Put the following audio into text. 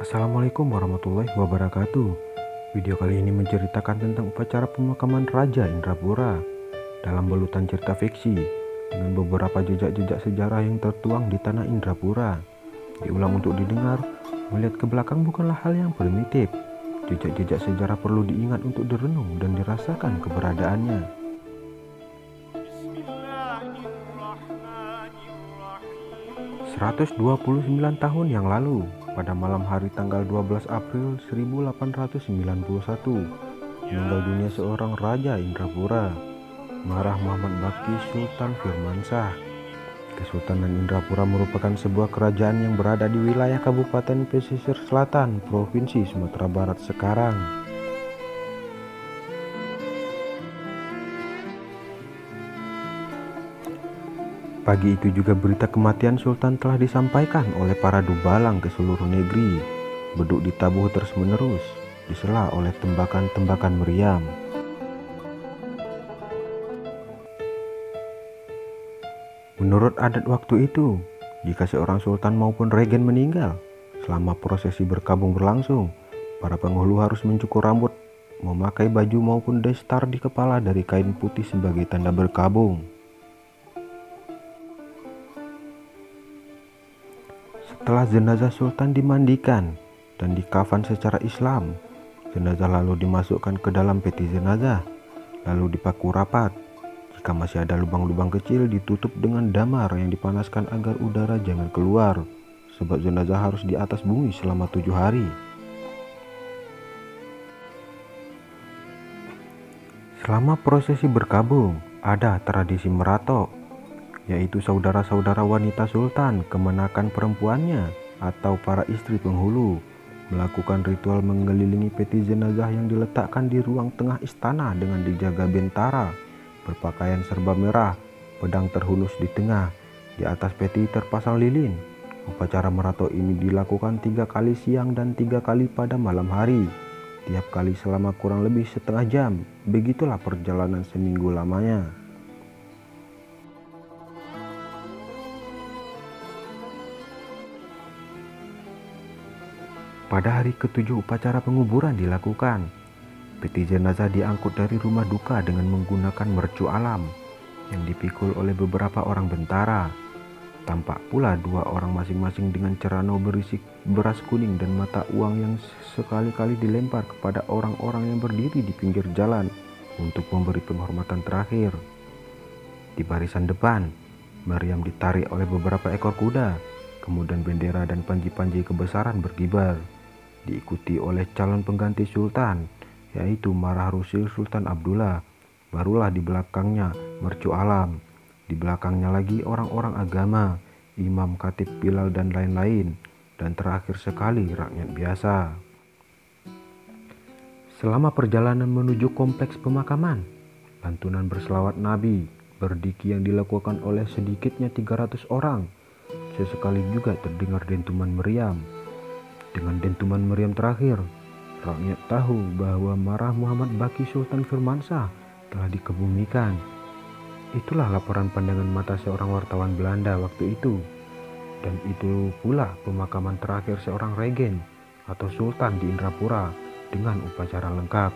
Assalamualaikum warahmatullahi wabarakatuh. Video kali ini menceritakan tentang upacara pemakaman Raja Indrapura dalam balutan cerita fiksi dengan beberapa jejak-jejak sejarah yang tertuang di tanah Indrapura. Diulang untuk didengar, melihat ke belakang bukanlah hal yang primitif. Jejak-jejak sejarah perlu diingat untuk direnung dan dirasakan keberadaannya. 129 tahun yang lalu, pada malam hari tanggal 12 April 1891, meninggal dunia seorang Raja Indrapura, Marah Muhammad Baqi Sultan Firmansyah. Kesultanan Indrapura merupakan sebuah kerajaan yang berada di wilayah Kabupaten Pesisir Selatan, Provinsi Sumatera Barat sekarang. Pagi itu juga berita kematian Sultan telah disampaikan oleh para dubalang ke seluruh negeri. Beduk ditabuh terus-menerus, disela oleh tembakan-tembakan meriam. Menurut adat waktu itu, jika seorang sultan maupun regen meninggal, selama prosesi berkabung berlangsung, para penghulu harus mencukur rambut, memakai baju maupun daster di kepala dari kain putih sebagai tanda berkabung. Setelah jenazah sultan dimandikan dan dikafan secara Islam, jenazah lalu dimasukkan ke dalam peti jenazah, lalu dipaku rapat. Jika masih ada lubang-lubang kecil, ditutup dengan damar yang dipanaskan agar udara jangan keluar, sebab jenazah harus di atas bumi selama 7 hari. Selama prosesi berkabung, ada tradisi meratok, yaitu saudara-saudara wanita sultan, kemenakan perempuannya, atau para istri penghulu, melakukan ritual mengelilingi peti jenazah yang diletakkan di ruang tengah istana dengan dijaga bentara, berpakaian serba merah, pedang terhunus di tengah, di atas peti terpasang lilin. Upacara meratok ini dilakukan 3 kali siang dan 3 kali pada malam hari, tiap kali selama kurang lebih setengah jam. Begitulah perjalanan seminggu lamanya. Pada hari ke-7 upacara penguburan dilakukan. Peti jenazah diangkut dari rumah duka dengan menggunakan mercu alam yang dipikul oleh beberapa orang bentara. Tampak pula 2 orang masing-masing dengan cerano berisi beras kuning dan mata uang yang sekali-kali dilempar kepada orang-orang yang berdiri di pinggir jalan untuk memberi penghormatan terakhir. Di barisan depan, meriam ditarik oleh beberapa ekor kuda, kemudian bendera dan panji-panji kebesaran berkibar, diikuti oleh calon pengganti sultan, yaitu Marah Rusil Sultan Abdullah. Barulah di belakangnya mercu alam, di belakangnya lagi orang-orang agama, imam, khatib, bilal, dan lain-lain, dan terakhir sekali rakyat biasa. Selama perjalanan menuju kompleks pemakaman, lantunan berselawat Nabi berdiki yang dilakukan oleh sedikitnya 300 orang. Sesekali juga terdengar dentuman meriam. Dengan dentuman meriam terakhir, rakyat tahu bahwa Marah Muhammad Baqi Sultan Firmansyah telah dikebumikan. Itulah laporan pandangan mata seorang wartawan Belanda waktu itu. Dan itu pula pemakaman terakhir seorang regen atau sultan di Indrapura dengan upacara lengkap.